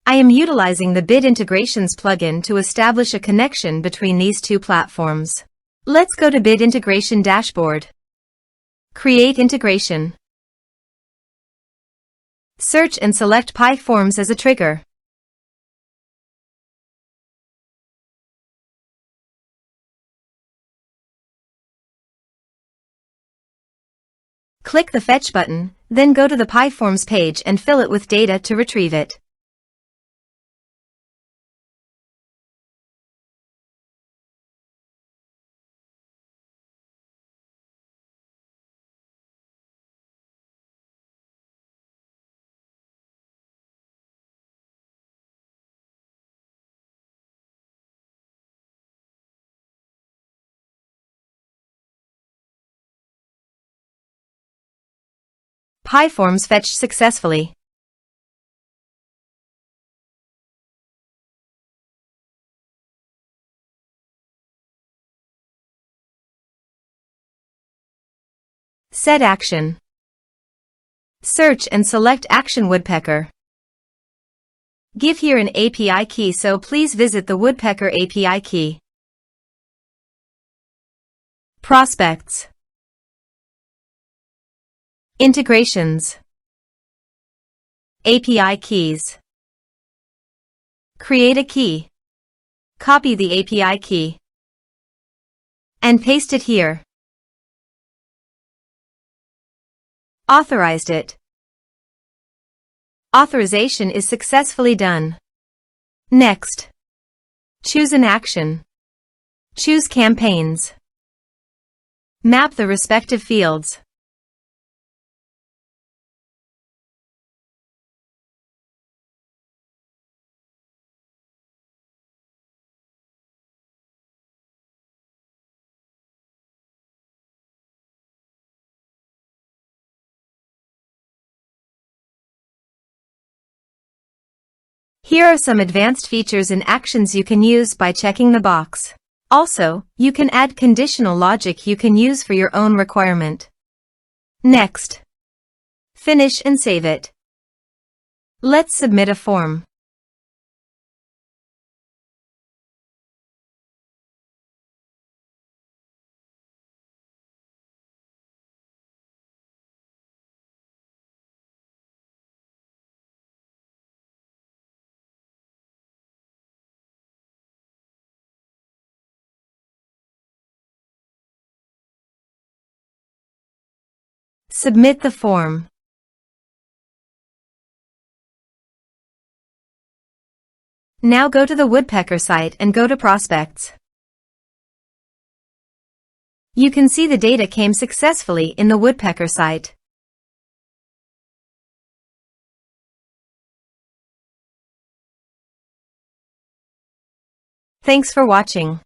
I am utilizing the Bid Integrations plugin to establish a connection between these two platforms. Let's go to Bid Integration Dashboard. Create integration. Search and select PyForms as a trigger. Click the Fetch button, then go to the PyForms page and fill it with data to retrieve it. PyForms fetched successfully. Set action. Search and select Action Woodpecker. Give here an API key, so please visit the Woodpecker API key. Prospects. Integrations. API keys. Create a key. Copy the API key and paste it here. Authorized it. Authorization is successfully done. Next, choose an action. Choose campaigns. Map the respective fields. Here are some advanced features and actions you can use by checking the box. Also, you can add conditional logic you can use for your own requirement. Next, finish and save it. Let's submit a form. Submit the form. Now go to the Woodpecker site and go to Prospects. You can see the data came successfully in the Woodpecker site. Thanks for watching.